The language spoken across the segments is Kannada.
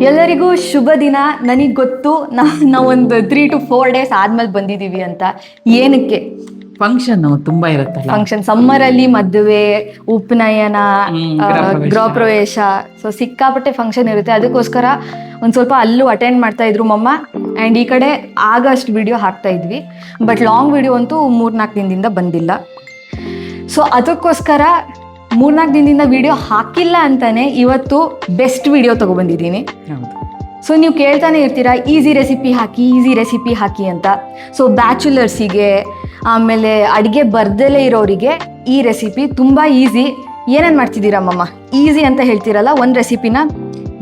ಎಲ್ಲರಿಗೂ ಶುಭ ದಿನ. ನನಗೆ ಗೊತ್ತು ನಾವೊಂದು 3 to 4 ಡೇಸ್ ಆದ್ಮೇಲೆ ಬಂದಿದ್ದೀವಿ ಅಂತ. ಏನಕ್ಕೆ? ಫಂಕ್ಷನ್ ತುಂಬಾ ಇರುತ್ತಲ್ಲ. ಫಂಕ್ಷನ್ ಸಮ್ಮರ್ ಅಲ್ಲಿ ಮದುವೆ, ಉಪನಯನ, ಗೃಹ ಪ್ರವೇಶ, ಸೊ ಸಿಕ್ಕಾಪಟ್ಟೆ ಫಂಕ್ಷನ್ ಇರುತ್ತೆ. ಅದಕ್ಕೋಸ್ಕರ ಒಂದ್ ಸ್ವಲ್ಪ ಅಲ್ಲೂ ಅಟೆಂಡ್ ಮಾಡ್ತಾ ಇದ್ರು ಮಮ್ಮ. ಅಂಡ್ ಈ ಕಡೆ ಆಗಸ್ಟ್ ವಿಡಿಯೋ ಹಾಕ್ತಾ ಇದ್ವಿ. ಬಟ್ ಲಾಂಗ್ ವಿಡಿಯೋ ಅಂತೂ 3-4 ದಿನದಿಂದ ಬಂದಿಲ್ಲ. ಸೊ ಅದಕ್ಕೋಸ್ಕರ 3-4 ದಿನದಿಂದ ವಿಡಿಯೋ ಹಾಕಿಲ್ಲ ಅಂತಾನೆ ಇವತ್ತು ಬೆಸ್ಟ್ ವಿಡಿಯೋ ತಗೊಬಂದಿದ್ದೀನಿ. ಸೊ ನೀವು ಕೇಳ್ತಾನೆ ಇರ್ತೀರಾ ಈಸಿ ರೆಸಿಪಿ ಹಾಕಿ ಅಂತ. ಸೊ ಬ್ಯಾಚುಲರ್ಸಿಗೆ, ಆಮೇಲೆ ಅಡುಗೆ ಬರ್ದಲೇ ಇರೋರಿಗೆ ಈ ರೆಸಿಪಿ ತುಂಬ ಈಸಿ. ಏನೇನು ಮಾಡ್ತಿದ್ದೀರಾ ಮಮ್ಮ? ಈಸಿ ಅಂತ ಹೇಳ್ತೀರಲ್ಲ, ಒಂದು ರೆಸಿಪಿನ?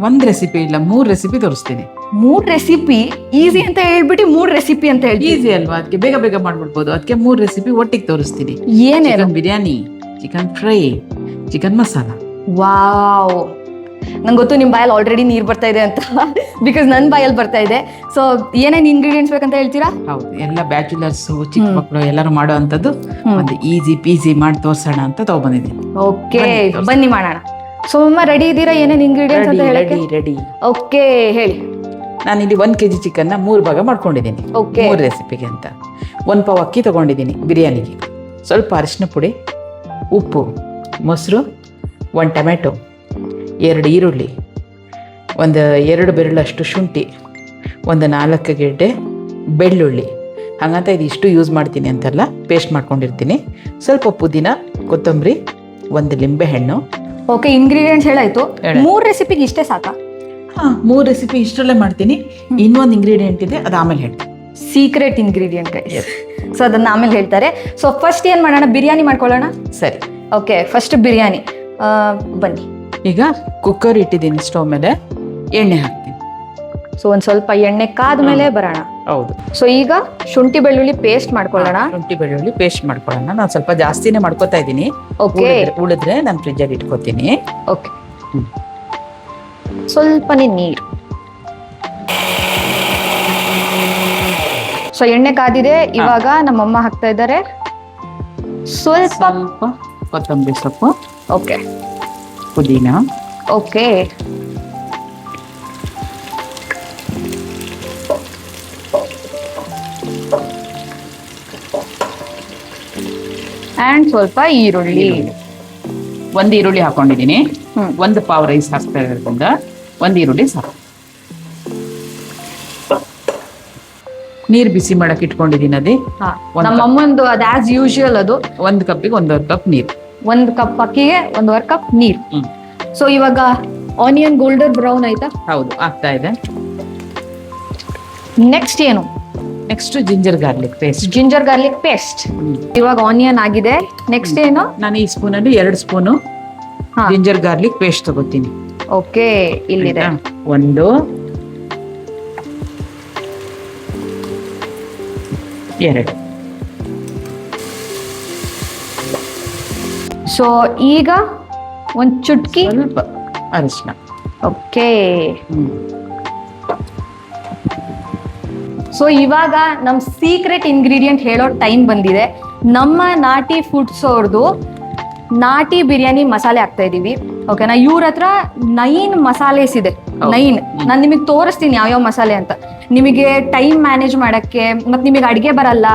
ಒಂದ್ ರೆಸಿಪಿ ಇಲ್ಲ, 3 ರೆಸಿಪಿ ತೋರಿಸ್ತೀನಿ. 3 ರೆಸಿಪಿ? ಈಸಿ ಅಂತ ಹೇಳ್ಬಿಟ್ಟು 3 ರೆಸಿಪಿ ಅಂತ ಹೇಳ್ತೀವಿ. ಈಸಿ ಅಲ್ವಾ, ಅದಕ್ಕೆ ಬೇಗ ಬೇಗ ಮಾಡ್ಬಿಡ್ಬೋದು. ಅದಕ್ಕೆ 3 ರೆಸಿಪಿ ಒಟ್ಟಿಗೆ ತೋರಿಸ್ತೀನಿ. ಏನೇನು? Biryani, chicken fry, chicken masala. Wow, ನಂಗೆ ಗೊತ್ತು ನಿಮ್ಮ ಬಾಯಲ್ಲಿ ಆಲ್ರೆಡಿ ನೀರು ಬರ್ತಾ ಇದೆ ಅಂತ, ಬಿಕಾಸ್ ನನ್ನ ಬಾಯಲ್ಲಿ ಬರ್ತಾ ಇದೆ. ಸೊ ಏನೇನು ಇಂಗ್ರೀಡಿಯೆಂಟ್ಸ್ ಬೇಕಂತ ಹೇಳ್ತೀರಾ? ಹೌದು, ಎಲ್ಲ ಬ್ಯಾಚುಲರ್ಸ್, ಚಿಕ್ಕ ಮಕ್ಕಳು ಎಲ್ಲರೂ ಮಾಡೋ ಅಂಥದ್ದು ಒಂದು ಈಸಿ ಪೀಸಿ ಮಾಡಿ ತೋರ್ಸೋಣ ಅಂತ ತಗೊಬಂದಿದ್ದೀನಿ. ಓಕೆ, ಬನ್ನಿ ಮಾಡೋಣ. ಸೊ ಅಮ್ಮ ರೆಡಿ ಇದ್ದೀರಾ? ಏನೇನು ಇಂಗ್ರೀಡಿಯೆಂಟ್ಸ್ ಅಂತ ಹೇಳಕ್ಕೆ? ರೆಡಿ. ಓಕೆ, ಹೇಳಿ. ನಾನಿಲ್ಲಿ 1 kg ಚಿಕನ್ನ 3 ಭಾಗ ಮಾಡ್ಕೊಂಡಿದ್ದೀನಿ. ಓಕೆ. 3 ರೆಸಿಪಿಗೆ ಅಂತ 1 ಪಾವ್ ಅಕ್ಕಿ ತಗೊಂಡಿದ್ದೀನಿ ಬಿರಿಯಾನಿಗೆ. ಸ್ವಲ್ಪ ಅರಿಶಿನ ಪುಡಿ, ಉಪ್ಪು, ಮೊಸರು, 1 ಟೊಮೆಟೊ, 2 ಈರುಳ್ಳಿ, 2 ಬೆರಳಷ್ಟು ಶುಂಠಿ, 4 ಗೆಡ್ಡೆ ಬೆಳ್ಳುಳ್ಳಿ. ಹಾಗಂತ ಇದಿಷ್ಟು ಯೂಸ್ ಮಾಡ್ತೀನಿ ಅಂತಲ್ಲ, ಪೇಸ್ಟ್ ಮಾಡ್ಕೊಂಡಿರ್ತೀನಿ. ಸ್ವಲ್ಪ ಪುದೀನ, ಕೊತ್ತಂಬರಿ, 1 ಲಿಂಬೆ ಹಣ್ಣು. Okay, ingredients ಹೇಳಾಯ್ತು. 3 ರೆಸಿಪಿಗೆ ಇಷ್ಟೇ ಸಾಕಾ? ಹಾಂ, 3 ರೆಸಿಪಿ ಇಷ್ಟರಲ್ಲೇ ಮಾಡ್ತೀನಿ. ಇನ್ನೊಂದು ಇಂಗ್ರೀಡಿಯೆಂಟ್ ಇದೆ, ಅದು ಆಮೇಲೆ ಹೇಳ್ತೀನಿ. Secret ingredient guys. ಸೊ ಅದನ್ನ ಆಮೇಲೆ ಹೇಳ್ತಾರೆ. ಸೊ ಫಸ್ಟ್ ಏನು ಮಾಡೋಣ? ಬಿರಿಯಾನಿ ಮಾಡ್ಕೊಳ್ಳೋಣ. ಸರಿ. Okay, first biryani. ಬನ್ನಿ. ಈಗ ಕುಕ್ಕರ್ ಇಟ್ಟಿದ್ದೀನಿ ಸ್ಟವ್ ಮೇಲೆ, ಎಣ್ಣೆ ಹಾಕ್ತೀನಿ. ಸೊ ಒಂದು ಸ್ವಲ್ಪ ಎಣ್ಣೆ ಕಾದ ಮೇಲೆ ಬರೋಣ. ಹೌದು. ಸೊ ಈಗ ಶುಂಠಿ ಬೆಳ್ಳುಳ್ಳಿ ಪೇಸ್ಟ್ ಮಾಡ್ಕೊಳ್ಳೋಣ. ಶುಂಠಿ ಬೆಳ್ಳುಳ್ಳಿ ಪೇಸ್ಟ್ ಮಾಡ್ಕೊಳ್ಳೋಣ. ನಾನು ಸ್ವಲ್ಪ ಜಾಸ್ತಿನೇ ಮಾಡ್ಕೊತಾ ಇದ್ದೀನಿ. ಓಕೆ. ಉಳಿದ್ರೆ ನಾನು ಫ್ರಿಜ್ಜಲ್ಲಿ ಇಟ್ಕೋತೀನಿ. ಓಕೆ. ಸ್ವಲ್ಪನೇ ನೀರು. ಸೊ ಎಣ್ಣೆ ಕಾದಿದೆ. ಇವಾಗ ನಮ್ಮಮ್ಮ ಹಾಕ್ತಾ ಇದ್ದಾರೆ ಸ್ವಲ್ಪ ಕೊತ್ತಂಬರಿ ಸೊಪ್ಪು. ಓಕೆ. ಪುದೀನ. ಓಕೆ. ಆ್ಯಂಡ್ ಸ್ವಲ್ಪ ಈರುಳ್ಳಿ. 1 ಈರುಳ್ಳಿ ಹಾಕೊಂಡಿದ್ದೀನಿ. 1 ಪಾವ್ ರೈಸ್ ಹಾಕ್ತಾ ಇರೋದ್ರಿಂದ 1 ಈರುಳ್ಳಿ ಸಾಕು. ನೀರು ಬಿಸಿ ಮಾಡಕ್ಕೆ ಇಟ್ಕೊಂಡಿದ್ದೀನಿ. ಅದೇ ನಮ್ಮಮ್ಮಂದು ಅದು ಆಸ್ ಯೂಶುವಲ್, ಅದು 1 ಕಪ್ಪಿಗೆ 1.5 ಕಪ್ ನೀರು. 1 ಕಪ್ ಅಕ್ಕಿಗೆ 1.5 ಕಪ್ ನೀರು. ಸೊ ಇವಾಗ ಆನಿಯನ್ ಗೋಲ್ಡನ್ ಬ್ರೌನ್ ಆಯ್ತಾ? ಹೌದು, ಆಗ್ತಾ ಇದೆ. ನೆಕ್ಸ್ಟ್ ಏನು? Next ginger garlic paste. ಇವಾಗ ಆನಿಯನ್ ಆಗಿದೆ. ನೆಕ್ಸ್ಟ್ ಏನು? ನಾನು ಈ ಸ್ಪೂನಲ್ಲಿ 2 ಸ್ಪೂನು ಜಿಂಜರ್ ಗಾರ್ಲಿಕ್ ಪೇಸ್ಟ್ ತಗೋತೀನಿ. ಓಕೆ, ಇಲ್ಲಿದೆ. 1, 2. ಸೊ ಈಗ ಒಂದು ಚುಟ್ಕಿ ಸ್ವಲ್ಪ ಅರಿಶಿನ. ಓಕೆ. ಸೊ ಇವಾಗ ನಮ್ಮ ಸೀಕ್ರೆಟ್ ಇಂಗ್ರೀಡಿಯೆಂಟ್ ಹೇಳೋ ಟೈಮ್ ಬಂದಿದೆ. ನಮ್ಮ ನಾಟಿ ಫುಡ್ಸ್ ಅವ್ರದ್ದು ನಾಟಿ ಬಿರಿಯಾನಿ ಮಸಾಲೆ ಹಾಕ್ತಾ ಇದೀವಿ. ಓಕೆನಾ? ಇವ್ರ ಹತ್ರ 9 ಮಸಾಲೆಸ್ ಇದೆ. 9. ನಾನು ನಿಮಗೆ ತೋರಿಸ್ತೀನಿ ಯಾವ್ಯಾವ ಮಸಾಲೆ ಅಂತ. ನಿಮಗೆ ಟೈಮ್ ಮ್ಯಾನೇಜ್ ಮಾಡಕ್ಕೆ, ಮತ್ತು ನಿಮಗೆ ಅಡುಗೆ ಬರಲ್ಲ,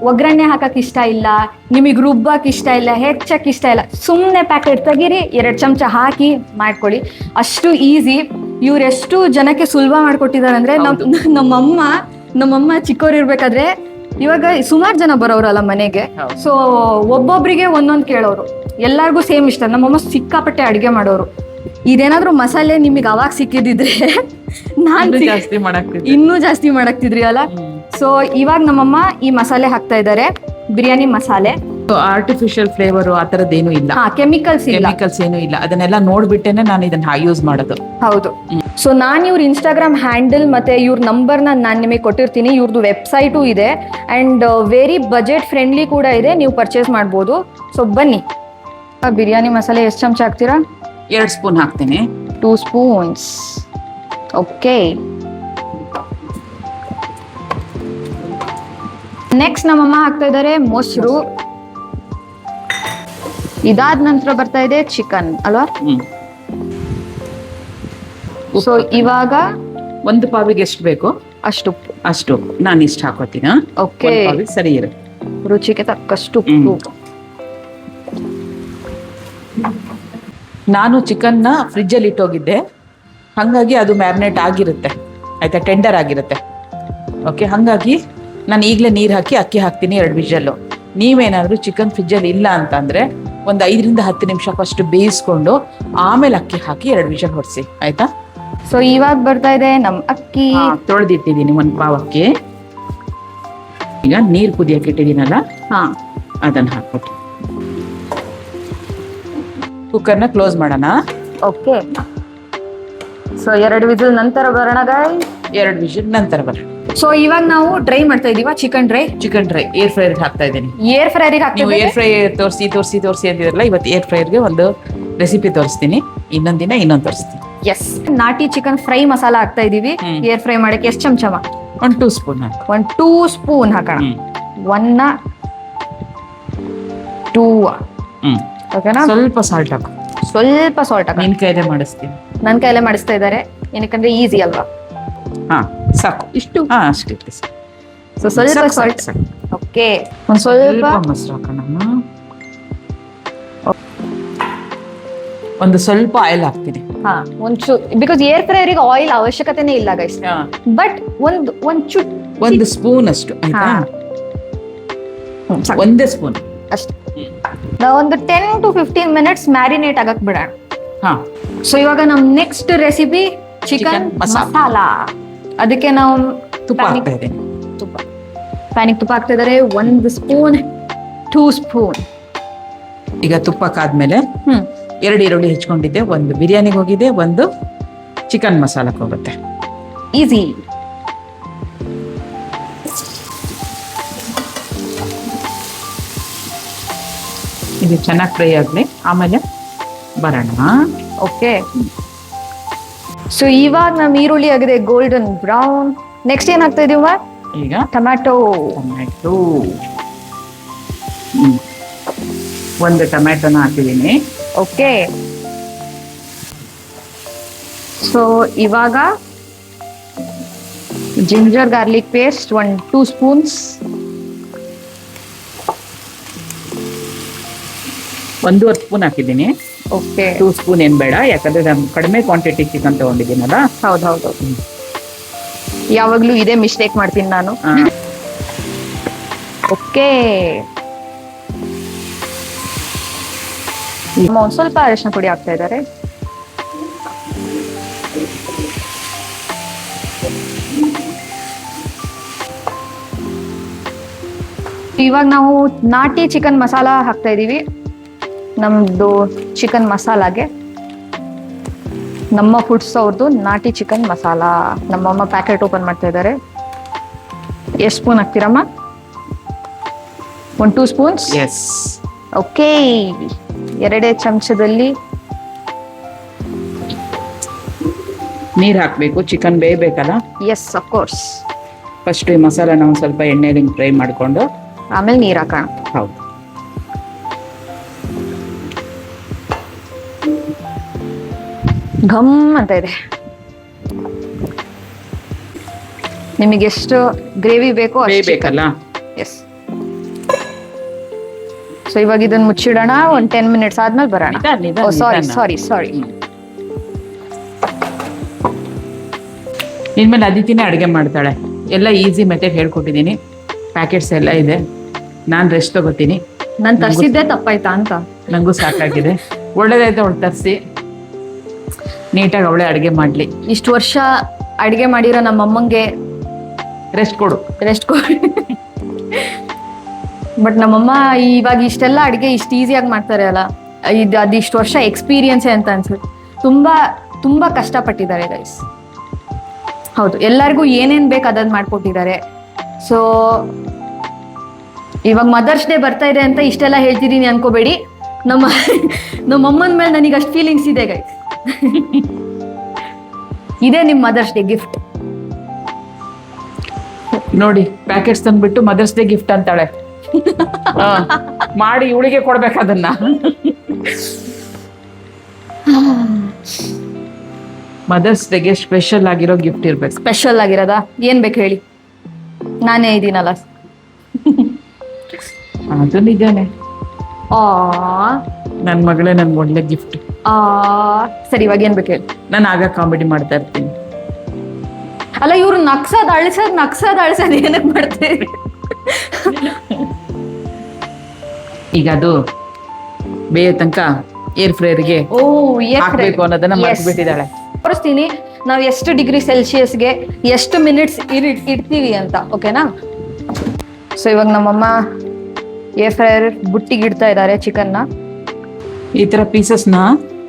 ಒಗ್ಗರಣೆ ಹಾಕಕ್ಕೆ ಇಷ್ಟ ಇಲ್ಲ, ನಿಮಗೆ ರುಬ್ಬಕ್ಕೆ ಇಷ್ಟ ಇಲ್ಲ, ಹೆಚ್ಚಕ್ಕೆ ಇಷ್ಟ ಇಲ್ಲ, ಸುಮ್ಮನೆ ಪ್ಯಾಕೆಟ್ ತೆಗೀರಿ, 2 ಚಮಚ ಹಾಕಿ ಮಾಡ್ಕೊಳ್ಳಿ. ಅಷ್ಟು ಈಸಿ. ಇವ್ರು ಎಷ್ಟು ಜನಕ್ಕೆ ಸುಲಭ ಮಾಡಿಕೊಟ್ಟಿದ್ದಾರೆ ಅಂದರೆ, ನಮ್ಮಮ್ಮ ಚಿಕ್ಕವ್ರು ಇರ್ಬೇಕಾದ್ರೆ, ಇವಾಗ ಸುಮಾರು ಜನ ಬರೋರಲ್ಲ ಮನೆಗೆ. ಸೊ ಒಬ್ಬೊಬ್ರಿಗೆ ಒಂದೊಂದು ಕೇಳೋರು, ಎಲ್ಲರಿಗೂ ಸೇಮ್ ಇಷ್ಟ. ನಮ್ಮಮ್ಮ ಸಿಕ್ಕಾಪಟ್ಟೆ ಅಡುಗೆ ಮಾಡೋರು. ಇದೇನಾದ್ರೂ ಮಸಾಲೆ ನಿಮಗೆ ಅವಾಗ ಸಿಕ್ಕಿದ್ರೆ ನಾನು ಇನ್ನೂ ಜಾಸ್ತಿ ಮಾಡಾಕ್ತಿದ್ರಿ ಅಲ್ಲ. ಸೊ ಇವಾಗ ನಮ್ಮಮ್ಮ ಈ ಮಸಾಲೆ ಹಾಕ್ತಾ ಇದ್ದಾರೆ, ಬಿರಿಯಾನಿ ಮಸಾಲೆ. ಆರ್ಟಿಫಿಷಿಯಲ್ ಫ್ಲೇವರ್ ಆ ಥರದ್ದೇನು ಇಲ್ಲ, ಕೆಮಿಕಲ್ಸ್ ಏನು ಇಲ್ಲ. ಅದನ್ನೆಲ್ಲ ನೋಡ್ಬಿಟ್ಟೇನೆ ನಾನು ಇದನ್ನ ಯೂಸ್ ಮಾಡೋದು. ಹೌದು. ಸೊ ನಾನು ಇವ್ರ ಇನ್ಸ್ಟಾಗ್ರಾಮ್ ಹ್ಯಾಂಡಲ್ ಮತ್ತೆ ಇವ್ರ ನಂಬರ್ನ ನಾನು ನಿಮಗೆ ಕೊಟ್ಟಿರ್ತೀನಿ. ಇವ್ರದ್ದು ವೆಬ್ಸೈಟು ಇದೆ ಆ್ಯಂಡ್ ವೆರಿ ಬಜೆಟ್ ಫ್ರೆಂಡ್ಲಿ ಕೂಡ ಇದೆ, ನೀವು ಪರ್ಚೇಸ್ ಮಾಡ್ಬೋದು. ಸೊ ಬನ್ನಿ. ಬಿರಿಯಾನಿ ಮಸಾಲೆ ಎಷ್ಟು ಚಮಚ ಹಾಕ್ತೀರಾ? 2 ಸ್ಪೂನ್ ಹಾಕ್ತೀನಿ. 2 ಸ್ಪೂನ್ಸ್. ಓಕೆ. ನೆಕ್ಸ್ಟ್ ನಮ್ಮಮ್ಮ ಹಾಕ್ತಾ ಇದ್ದಾರೆ ಮೊಸರು. ಇದಾದ ನಂತರ ಬರ್ತಾ ಇದೆ ಚಿಕನ್ ಅಲ್ವಾ? ಸೊ ಇವಾಗ ಒಂದು ಪಾವಿಗೆ ಎಷ್ಟು ಬೇಕು ಅಷ್ಟು ಉಪ್ಪು, ಅಷ್ಟು ನಾನು ಇಷ್ಟು ಹಾಕೋತೀನಿ. ಓಕೆ. ಒಂದು ಪಾವಿಗೆ ಸರಿ ಇರುತ್ತೆ. ರುಚಿಗೆ ತಕ್ಕಷ್ಟು ಉಪ್ಪು. ನಾನು ಚಿಕನ್ನ ಫ್ರಿಜ್ಜಲ್ಲಿ ಇಟ್ಟೋಗಿದ್ದೆ, ಹಾಗಾಗಿ ಅದು ಮ್ಯಾರಿನೇಟ್ ಆಗಿರುತ್ತೆ ಆಯ್ತಾ, ಟೆಂಡರ್ ಆಗಿರುತ್ತೆ. ಓಕೆ, ಹಾಗಾಗಿ ನಾನು ಈಗಲೇ ನೀರು ಹಾಕಿ ಅಕ್ಕಿ ಹಾಕ್ತೀನಿ 2 ವಿಷಲ್ಲು. ನೀವೇನಾದರೂ ಚಿಕನ್ ಫ್ರಿಜ್ಜಲ್ಲಿ ಇಲ್ಲ ಅಂತಂದರೆ ಒಂದು 5 ರಿಂದ 10 ನಿಮಿಷ ಫಸ್ಟ್ ಬೇಯಿಸ್ಕೊಂಡು ಆಮೇಲೆ ಅಕ್ಕಿ ಹಾಕಿ 2 ವಿಷಲ್ ಹೊಡಿಸಿ ಆಯ್ತಾ. ಸೊ ಇವಾಗ ಬರ್ತಾ ಇದೆ ನಮ್ಮ ಅಕ್ಕಿ. ತೊಳೆದಿಟ್ಟಿದ್ದೀನಿ 1 ಪಾವ್ ಅಕ್ಕಿ. ಈಗ ನೀರು ಕುದಿಯಕ್ಕೆ ಇಟ್ಟಿದ್ದೀನಲ್ಲ, ಅದನ್ನು ಹಾಕ್ಬಿಟ್ಟು ಕುಕ್ಕರ್ನ ಕ್ಲೋಸ್ ಮಾಡೋಣ. ಓಕೆ. ಸೊ 2 ವಿಸಿಲ್ ನಂತರ ಬರೋಣ ಗಾಯ್ಸ್. 2 ವಿಷಲ್ ನಂತರ ಬರೋಣ. ಸೊ ಇವಾಗ ನಾವು ಡ್ರೈ ಮಾಡ್ತಾ ಇದೀವ ಚಿಕನ್ ಡ್ರೈ ಏರ್ ಫ್ರೈರ್ಗೆ ಹಾಕ್ತಾ ಇದ್ದೀನಿ. ಏರ್ ಫ್ರೈರಿಗೆ ನೀವು ಹಾಕ್ತೀವಿ. ಏರ್ ಫ್ರೈ ತೋರಿಸಿ ಅಂತಿದ್ರಲ್ಲ, ಇವತ್ತು ಏರ್ ಫ್ರೈರ್ಗೆ ಒಂದು ರೆಸಿಪಿ ತೋರಿಸ್ತೀನಿ, ಇನ್ನೊಂದು ದಿನ ಇನ್ನೊಂದು ತೋರಿಸ್ತೀನಿ. ಎಸ್, ನಾಟಿ ಚಿಕನ್ ಫ್ರೈ ಮಸಾಲ ಹಾಕ್ತಾ ಇದೀವಿ. ಏರ್ ಫ್ರೈ ಮಾಡಕ್ಕೆ ಎಷ್ಟು ಚಮಚ? 1 2 ಸ್ಪೂನ್ ಹಾಕಿ. 1 2 ಸ್ಪೂನ್ ಹಾಕೋಣ. 1 2 ಓಕೆನಾ. ಸ್ವಲ್ಪ ಸಾಲ್ಟ್ ಹಾಕು. ಸ್ವಲ್ಪ ಸಾಲ್ಟ್ ಹಾಕೋಣ. ನಿನ್ ಕೈಲೇ ಮಾಡಿಸ್ತೀನಿ. ನನ್ನ ಕೈಲೇ ಮಾಡಿಸ್ತಾ ಇದ್ದಾರೆ, ಏನಕ್ಕಂದ್ರೆ ಈಸಿ ಅಲ್ವಾ. ಸಾಕು ಇಷ್ಟು. ಅಷ್ಟಿಟ್ಟು. ಸೊ ಸ್ವಲ್ಪ ಸಾಲ್ಟ್. ಓಕೆ, ಒಂದು ಸ್ವಲ್ಪ ಮೊಸರು ಹಾಕೋಣ. ಒಂದು ಸ್ವಲ್ಪ ಆಯಿಲ್ ಹಾಕ್ತೀನಿ. ಒಂಚೂರು, ಬಿಕಾಸ್ ಏರ್ ಫ್ರೈರಿಗೆ ಆಯಿಲ್ ಅವಶ್ಯಕತೆನೇ ಇಲ್ಲ ಗೈಸ್. ಬಟ್ ಒಂದು ಸ್ಪೂನ್ ಅಷ್ಟು ಆಯ್ತಾ. ಒಂದೇ ಸ್ಪೂನ್ ಅಷ್ಟೇ. ಒಂದು 10 to 15 ಮಿನಿಟ್ಸ್ ಮ್ಯಾರಿನೇಟ್ ಆಗಕ್ ಬಿಡೋಣ. ಸೊ ಇವಾಗ ನಮ್ ನೆಕ್ಸ್ಟ್ ರೆಸಿಪಿ ಚಿಕನ್ ಮಸಾಲ. ಅದಕ್ಕೆ ನಾವು ತುಪ್ಪ ಹಾಕ್ತಾ ಇದ್ದೀನಿ. ಪ್ಯಾನಿಗೆ ತುಪ್ಪ ಹಾಕ್ತಾ ಇದಾರೆ. 1 ಸ್ಪೂನ್ 2 ಸ್ಪೂನ್. ಈಗ ತುಪ್ಪ ಕಾದ್ಮೇಲೆ 2 ಈರುಳ್ಳಿ ಹೆಚ್ಕೊಂಡಿದ್ದೆ, ಒಂದು ಬಿರಿಯಾನಿಗೆ ಹೋಗಿದೆ, ಒಂದು ಚಿಕನ್ ಮಸಾಲಕ್ಕೆ ಹೋಗುತ್ತೆ. ಈಸಿ. ಇದು ಚೆನ್ನಾಗಿ ಫ್ರೈ ಆಗಲಿ, ಆಮೇಲೆ ಬರೋಣ. ಓಕೆ. ಸೊ ಇವಾಗ ನಮ್ ಈರುಳ್ಳಿ ಆಗಿದೆ ಗೋಲ್ಡನ್ ಬ್ರೌನ್. ನೆಕ್ಸ್ಟ್ ಏನ್ ಹಾಕ್ತಾ ಇದೀವ? ಈಗ ಟೊಮ್ಯಾಟೊ. ಒಂದು ಟೊಮ್ಯಾಟೊನ ಹಾಕಿದ್ದೀನಿ. ಓಕೆ. ಸೊ ಇವಾಗ ginger garlic paste 1 2 spoons. 1.5 spoon ಹಾಕಿದ್ದೀನಿ. ಓಕೆ. 2 ಸ್ಪೂನ್ ಏನ್ ಬೇಡ, ಯಾಕಂದ್ರೆ ನಾನು ಕಡಿಮೆ ಕ್ವಾಂಟಿಟಿ ಚಿಕನ್ ತಗೊಂಡಿದ್ದೀನಲ್ಲ. ಹೌದು. ಯಾವಾಗ್ಲೂ ಇದೇ ಮಿಸ್ಟೇಕ್ ಮಾಡ್ತೀನಿ ನಾನು. ಓಕೆ. ಒಂದ್ ಸ್ವಲ್ಪ ಅರಿಶಿನ ಪುಡಿ ಹಾಕ್ತಾ ಇದ್ದಾರೆ. ಇವಾಗ ನಾವು ನಾಟಿ ಚಿಕನ್ ಮಸಾಲ ಹಾಕ್ತಾ ಇದೀವಿ. ನಮ್ದು ಚಿಕನ್ ಮಸಾಲಾಗೆ ನಮ್ಮ ಫುಡ್ಸ್ ಅವ್ರದ್ದು ನಾಟಿ ಚಿಕನ್ ಮಸಾಲ. ನಮ್ಮಮ್ಮ ಪ್ಯಾಕೆಟ್ ಓಪನ್ ಮಾಡ್ತಾ ಇದ್ದಾರೆ. ಎಷ್ಟು ಸ್ಪೂನ್ ಹಾಕ್ತೀರಮ್ಮ? 1 2 ಸ್ಪೂನ್ಸ್. ಎಸ್. ಓಕೆ. 2 ಚಮಚದಲ್ಲಿ ನೀರು ಹಾಕಬೇಕು, ಚಿಕನ್ ಬೇಯಬೇಕಲ್ಲ. Yes, of course. ಫಸ್ಟ್ ಈ ಮಸಾಲಾನ ಒಂದು ಸ್ವಲ್ಪ ಎಣ್ಣೆಲಿ ಫ್ರೈ ಮಾಡಿಕೊಂಡು ಆಮೇಲೆ ನೀರು ಹಾಕೋಣ. ಹೌದು. ಘಮ್ ಅಂತ ಇದೆ. ನಿಮಗೆ ಎಷ್ಟು ಗ್ರೇವಿ ಬೇಕೋ ಅಷ್ಟು ಬೇಕಲ್ಲ. ಎಸ್. ಸೊ ಇವಾಗ ಇದನ್ನ ಮುಚ್ಚಿಡೋಣ. 10 ಮಿನಿಟ್ಸ್ ಆದ್ಮೇಲೆ ಬರೋಣ. ಸಾರಿ. ಇನ್ಮೇಲೆ ಅದಿತಿನೇ ಅಡುಗೆ ಮಾಡ್ತಾಳೆ. ಎಲ್ಲ ಈಸಿ ಮೆಥಡ್ ಹೇಳ್ಕೊಟ್ಟಿದ್ದೀನಿ, ಪ್ಯಾಕೆಟ್ಸ್ ಎಲ್ಲ ಇದೆ. ನಾನು ರೆಸ್ಟ್ ತಗೋತೀನಿ. ನಾನು ತರಿಸಿದ್ದೆ ತಪ್ಪಾಯ್ತಾ ಅಂತ ನನಗೂ ಸಾಕಾಗಿದೆ. ಒಳ್ಳೇದಾಯ್ತು ಅವಳು ತರಿಸಿ ನೀಟಾಗಿ ಅವಳೇ ಅಡುಗೆ ಮಾಡಲಿ. ಇಷ್ಟು ವರ್ಷ ಅಡುಗೆ ಮಾಡಿರೋ ನಮ್ಮ ಅಮ್ಮಂಗೆ ರೆಸ್ಟ್ ಕೊಡು. ಬಟ್ ನಮ್ಮಮ್ಮ ಇವಾಗ ಇಷ್ಟೆಲ್ಲ ಅಡುಗೆ ಇಷ್ಟು ಈಸಿಯಾಗಿ ಮಾಡ್ತಾರೆ ಅಲ್ಲ, ಅದಿಷ್ಟು ವರ್ಷ ಎಕ್ಸ್ಪೀರಿಯನ್ಸೇ ಅಂತ ಅನ್ಸುತ್ತೆ. ತುಂಬಾ ಕಷ್ಟಪಟ್ಟಿದ್ದಾರೆ ಗೈಸ್. ಹೌದು, ಎಲ್ಲರಿಗೂ ಏನೇನು ಬೇಕು ಅದನ್ನು ಮಾಡಿಕೊಟ್ಟಿದ್ದಾರೆ. ಸೊ ಇವಾಗ ಮದರ್ಸ್ ಡೇ ಬರ್ತಾ ಇದೆ ಅಂತ ಇಷ್ಟೆಲ್ಲ ಹೇಳ್ತಿದ್ದೀನಿ ಅನ್ಕೋಬೇಡಿ. ನಮ್ಮಮ್ಮನ ಮೇಲೆ ನನಗೆ ಅಷ್ಟು ಫೀಲಿಂಗ್ಸ್ ಇದೆ ಗೈಸ್. ಇದೇ ನಿಮ್ಮ ಮದರ್ಸ್ ಡೇ ಗಿಫ್ಟ್ ನೋಡಿ. ಪ್ಯಾಕೆಟ್ಸ್ ತಂದ್ಬಿಟ್ಟು ಮದರ್ಸ್ ಡೇ ಗಿಫ್ಟ್ ಅಂತಾಳೆ. ಮಾಡಿ ಇವಳಿಗೆ ಕೊಡ್ಬೇಕು ಅದನ್ನ. ಮದರ್ಸ್ ಡೇಗೆ ಸ್ಪೆಷಲ್ ಆಗಿರೋ ಗಿಫ್ಟ್ ಇರ್ಬೇಕು. ಸ್ಪೆಷಲ್ ಆಗಿರೋದಾ? ಏನ್ ಬೇಕು ಹೇಳಿ, ನಾನೇ ಇದೀನಲ್ಲ. ಅದು ನಿಜಾನೇ, ಆ ನನ್ನ ಮಗಳೇ ನನ್ಗೆ ಒಳ್ಳೆ ಗಿಫ್ಟ್. ಆ ಸರಿ, ಇವಾಗ ಏನ್ ಬೇಕು ಹೇಳಿ. ನಾನು ಆಗ ಕಾಮಿಡಿ ಮಾಡ್ತಾ ಇರ್ತೀನಿ. ಅಲ್ಲ, ಇವ್ರು ನಗ್ಸದ್ ಅಳ್ಸದ್ ಏನಕ್ಕೆ ಮಾಡ್ತೀರಿ? ಈಗ ಅದು ಬೇಯ ತನಕ ಏರ್ ಫ್ರೈರ್ಗೆ ಓ, ಹಾಕ್ಬೇಕು ಅನ್ನೋದನ್ನ ಮರ್ತ್ಬಿಟ್ಟಿದ್ದಾಳೆ. ತೋರಿಸ್ತೀನಿ ನಾವು ಎಷ್ಟು ಡಿಗ್ರಿ ಸೆಲ್ಸಿಯಸ್ಗೆ ಎಷ್ಟು ಮಿನಿಟ್ಸ್ ಇಡ್ತೀವಿ ಅಂತ, ಓಕೆನಾ? ಸೊ ಇವಾಗ ನಮ್ಮಮ್ಮ ಏರ್ ಫ್ರೈಯರ್ ಬುಟ್ಟಿಗೆ ಇಡ್ತಾ ಇದ್ದಾರೆ ಚಿಕನ್ನ. ಈ ತರ ಪೀಸಸ್ನ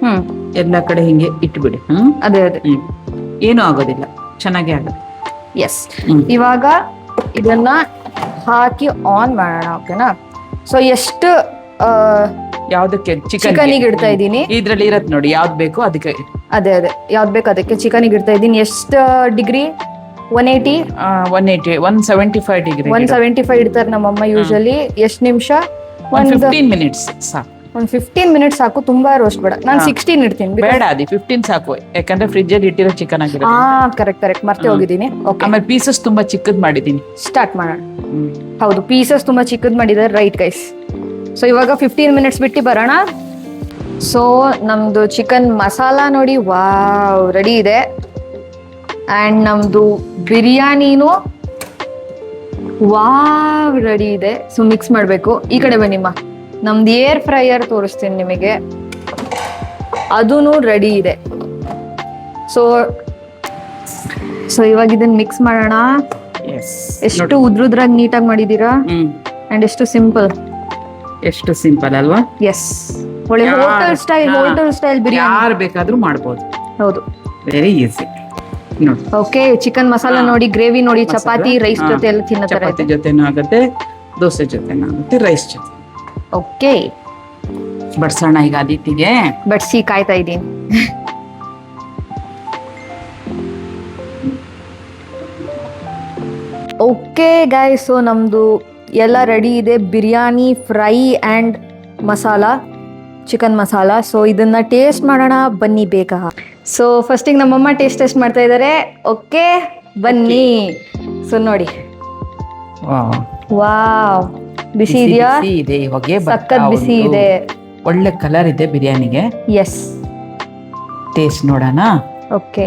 ಹ್ಮ್, ಎಲ್ಲ ಕಡೆ ಹಿಂಗೆ ಇಟ್ಬಿಡಿ. ಅದೇ ಏನೂ ಆಗೋದಿಲ್ಲ, ಚೆನ್ನಾಗೇ ಆಗುತ್ತೆ. ಎಸ್. ಇವಾಗ ಇದನ್ನ ಹಾಕಿ ಆನ್ ಮಾಡೋಣ, ಓಕೆನಾ? ಸೊ ಎಷ್ಟು ಯಾವ್ದಕ್ಕೆ? ಚಿಕನಿಗೆ ಇಡ್ತಾ ಇದ್ದೀನಿ. ಇದ್ರಲ್ಲಿ ಇರತ್ ನೋಡಿ, ಯಾವ್ದು ಬೇಕು ಅದಕ್ಕೆ. ಅದೇ ಯಾವ್ದು ಬೇಕು ಅದಕ್ಕೆ ಚಿಕನಿಗೆ ಇಡ್ತಾ ಇದ್ದೀನಿ. ಎಷ್ಟು ಡಿಗ್ರಿ? 180 175 ಡಿಗ್ರಿ. 175 ಇಡ್ತಾರೆ ನಮ್ಮಮ್ಮ ಯೂಶಲಿ. ಎಷ್ಟು ನಿಮಿಷ? 15 ಮಿನಿಟ್ಸ್ ಸಾಕು. ಒಂದು 15 ಮಿನಿಟ್ಸ್ ಸಾಕು, ತುಂಬಾ ರೋಸ್ಟ್ ಬೇಡ. ನಾನು 16 ಇಡ್ತೀನಿ. ಬೇಡ, ಅದು 15 ಸಾಕು, ಯಾಕಂದ್ರೆ ಫ್ರಿಜ್ ಅಲ್ಲಿ ಇಟ್ಟಿರೋ ಚಿಕನ್ ಆಗಿರುತ್ತೆ. ಕರೆಕ್ಟ್ ಮರ್ತೆ ಹೋಗಿದ್ದೀನಿ. ಓಕೆ, ಆಮೇಲೆ ಪೀಸಸ್ ತುಂಬಾ ಚಿಕ್ಕದ್ ಮಾಡಿದೀನಿ. ಸ್ಟಾರ್ಟ್ ಮಾಡೋಣ. ಹೌದು, ಪೀಸಸ್ ತುಂಬಾ ಚಿಕ್ಕದ್ ಮಾಡಿದ್ದಾರೆ, ರೈಟ್ ಗೈಸ್. ಸೊ ಇವಾಗ 15 ಮಿನಿಟ್ಸ್ ಬಿಟ್ಟು ಬರೋಣ. ಸೊ ನಮ್ದು ಚಿಕನ್ ಮಸಾಲ ನೋಡಿ, ವಾವ್, ರೆಡಿ ಇದೆ. ಅಂಡ್ ನಮ್ದು ಬಿರಿಯಾನಿನೂ ವಾವ್ ರೆಡಿ ಇದೆ. ಸೊ ಮಿಕ್ಸ್ ಮಾಡಬೇಕು. ಈ ಕಡೆ ಬನ್ನಿಮ್ಮ, ನಮ್ದು ಏರ್ ಫ್ರೈಯರ್ ತೋರಿಸ್ತೀನಿ ನಿಮಗೆ, ಅದೂ ರೆಡಿ ಇದೆ. ಸೊ ಇವಾಗ ಇದನ್ನ ಮಿಕ್ಸ್ ಮಾಡೋಣ. ಎಷ್ಟು ಉದ್ರುದ್ರಾಗಿ ನೀಟಾಗಿ ಮಾಡಿದೀರಾ, ಅಂಡ್ ಎಷ್ಟು ಸಿಂಪಲ್. ಎಷ್ಟು ಸಿಂಪಲ್ ಅಲ್ವಾ? ಎಸ್, ಒಳ್ಳೆ ಹೋಟೆಲ್ ಸ್ಟೈಲ್ ಬಿರಿಯಾನಿ ಯಾರು ಬೇಕಾದ್ರೂ ಮಾಡ್ಬೋದು. ಹೌದು, ವೆರಿ ಈಸಿ ನೋಡಿ. ಓಕೆ, ಚಿಕನ್ ಮಸಾಲ ನೋಡಿ, ಗ್ರೇವಿ ನೋಡಿ, ಚಪಾತಿ ರೈಸ್ ಜೊತೆ ಎಲ್ಲ ತಿನ್ನತರ. ಚಪಾತಿ ಜೊತೆನೂ ಆಗುತ್ತೆ, ದೋಸೆ ಜೊತೆನೂ ಆಗುತ್ತೆ, ರೈಸ್ ಜೊತೆ. ಓಕೆ, ಬಡ್ಸೋಣ ಈಗ ಆದಿತ್ಯಗೆ. ಬಡ್ಸಿ, ಕಾಯ್ತಾ ಇದ್ದೀನಿ. ಓಕೆ ಗಾಯ್ಸ್, ಸೊ ನಮ್ದು ಎಲ್ಲ ರೆಡಿ ಇದೆ, biryani fry and masala, chicken masala. So ಇದನ್ನ ಟೇಸ್ಟ್ ಮಾಡೋಣ, ಬನ್ನಿ ಬೇಗ. ಸೊ ಫಸ್ಟಿಗೆ ನಮ್ಮಮ್ಮ ಟೇಸ್ಟ್ ಮಾಡ್ತಾ ಇದ್ದಾರೆ. ಓಕೆ, ಬನ್ನಿ. ಸೊ ನೋಡಿ, ವಾವ್, ಬಿಸಿ ಇದೆಯಾ? ಇದೆ, ಹೊಗೆ ಸಖತ್ ಬಿಸಿ ಇದೆ, ಒಳ್ಳೆ ಕಲರ್ ಇದೆ ಬಿರಿಯಾನಿಗೆ. ಎಸ್, ಟೇಸ್ಟ್ ನೋಡೋಣ. ಓಕೆ,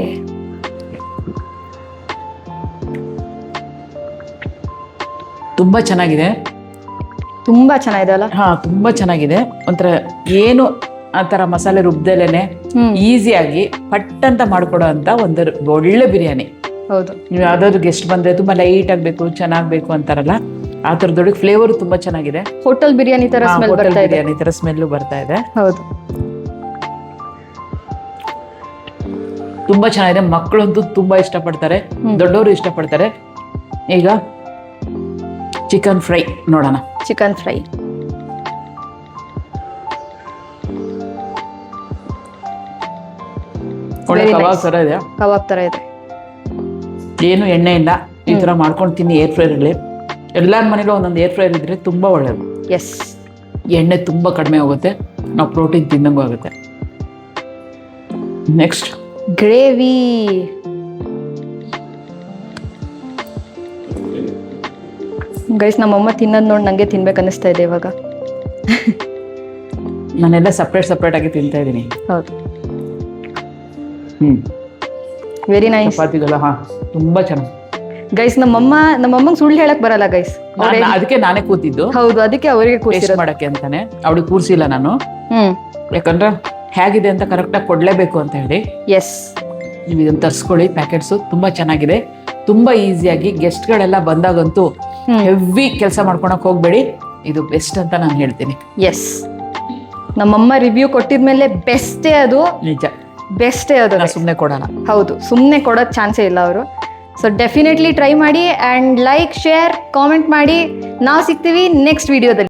ತುಂಬಾ ಚೆನ್ನಾಗಿದೆ. ತುಂಬಾ ಚೆನ್ನಾಗಿದೆ ಅಲ್ಲ? ಹಾ, ತುಂಬಾ ಚೆನ್ನಾಗಿದೆ. ಒಂಥರ ಏನು ಆ ತರ ಮಸಾಲೆ ರುಬ್ದಲೇನೆ ಈಸಿಯಾಗಿ ಪಟ್ ಅಂತ ಮಾಡ್ಕೊಡೋ ಅಂತ ಒಂದು ಒಳ್ಳೆ ಬಿರಿಯಾನಿ. ಹೌದು, ನೀವು ಯಾವ್ದಾದ್ರು ಗೆಸ್ಟ್ ಬಂದ್ರೆ ತುಂಬಾ ಲೈಟ್ ಆಗ್ಬೇಕು, ಚೆನ್ನಾಗ್ಬೇಕು ಅಂತಾರಲ್ಲ, ಆ ತರದೊಳಗೆ ಫ್ಲೇವರ್ ತುಂಬಾ ಚೆನ್ನಾಗಿದೆ. ಹೋಟೆಲ್ ಬಿರಿಯಾನಿ ತರ ಸ್ಮೆಲ್ ಬರ್ತಾ ಇದೆ. ಬಿರಿಯಾನಿ ತರ ಸ್ಮೆಲ್ ಬರ್ತಾ ಇದೆ. ಹೌದು, ತುಂಬಾ ಚೆನ್ನಾಗಿದೆ. ಮಕ್ಕಳಂತೂ ತುಂಬಾ ಇಷ್ಟಪಡ್ತಾರೆ, ದೊಡ್ಡವರು ಇಷ್ಟಪಡ್ತಾರೆ. ಈಗ ಚಿಕನ್ ಫ್ರೈ ನೋಡೋಣ. ಚಿಕನ್ ಫ್ರೈ ಒಳ್ಳೆ ಕಬಾಬ್ ತರ ಇದೆ. ಕಬಾಬ್ ತರ ಇದೆ, ಏನು ಎಣ್ಣೆ ಇಲ್ಲ. ಈ ತರ ಮಾಡ್ಕೊಂಡು ತಿನ್ನಿ ಏರ್ ಫ್ರೈರ್ ಅಲ್ಲಿ. ಎಲ್ಲಾರ ಮನೇಲೂ ಒಂದೊಂದು ಏರ್ ಫ್ರೈರ್ ಇದ್ರೆ ತುಂಬಾ ಒಳ್ಳೇದು. ಎಸ್, ಎಣ್ಣೆ ತುಂಬಾ ಕಡಿಮೆ ಹೋಗುತ್ತೆ, ನಾವು ಪ್ರೋಟೀನ್ ತಿನ್ನಂಗೂ ಆಗುತ್ತೆ. Next gravy. ಗೈಸ್, ನಮ್ಮಮ್ಮ ತಿನ್ನೋದು ನೋಡಿ ನಂಗೆ ತಿನ್ಬೇಕು ಅನಿಸ್ತಾ ಇದೆ ಇವಾಗ. ನಾನೆಲ್ಲ ಸಪ್ರೇಟ್ ಆಗಿ ತಿಂತಾ ಇದ್ದೀನಿ. ಹೌದು, ವೆರಿ ನೈಸ್. ಚಪಾತಿಗೆಲ್ಲ ತುಂಬಾ ಚೆನ್ನಾಗಿ. ಗೈಸ್, ನಮ್ಮಮ್ಮಂಗೆ ಸುಳ್ಳು ಹೇಳಕ್ ಬರಲ್ಲ ಗೈಸ್, ಅದಕ್ಕೆ ನಾನೇ ಕೂತಿದ್ದು. ಹೌದು, ಅದಕ್ಕೆ ಅವರಿಗೆ ಟೇಸ್ಟ್ ಮಾಡಕ್ಕೆ ಅಂತಾನೆ. ಅವಳಿಗೆ ಕೂರ್ಸಿಲ್ಲ ನಾನು, ಯಾಕಂದ್ರೆ ಹೇಗಿದೆ ಅಂತ ಕರೆಕ್ಟಾಗಿ ಕೊಡ್ಲೇಬೇಕು ಅಂತ ಹೇಳಿ. ಎಸ್, ನೀವು ಇದನ್ನ ತರಿಸ್ಕೊಳ್ಳಿ, ಪ್ಯಾಕೆಟ್ಸು ತುಂಬಾ ಚೆನ್ನಾಗಿದೆ. ತುಂಬಾ ಈಸಿಯಾಗಿ ಗೆಸ್ಟ್ಗಳೆಲ್ಲ ಬಂದಾಗಂತೂ ಹೆವಿ ಕೆಲಸ ಮಾಡ್ಕೊಳಕ್ ಹೋಗ್ಬೇಡಿ, ಇದು ಬೆಸ್ಟ್ ಅಂತ ನಾನು ಹೇಳ್ತೀನಿ. ಎಸ್, ನಮ್ಮಮ್ಮ ರಿವ್ಯೂ ಕೊಟ್ಟಿದ್ಮೇಲೆ ಬೆಸ್ಟೇ ಅದು. ನಿಜ, ಬೆಸ್ಟೇ ಅದು. ಸುಮ್ಮನೆ ಕೊಡೋಣ. ಹೌದು, ಸುಮ್ಮನೆ ಕೊಡೋದು ಚಾನ್ಸೇ ಇಲ್ಲ ಅವರು. ಸೊ ಡೆಫಿನೆಟ್ಲಿ ಟ್ರೈ ಮಾಡಿ, ಆ್ಯಂಡ್ ಲೈಕ್, ಶೇರ್, ಕಾಮೆಂಟ್ ಮಾಡಿ. ನಾವು ಸಿಗ್ತೀವಿ ನೆಕ್ಸ್ಟ್ ವಿಡಿಯೋದಲ್ಲಿ.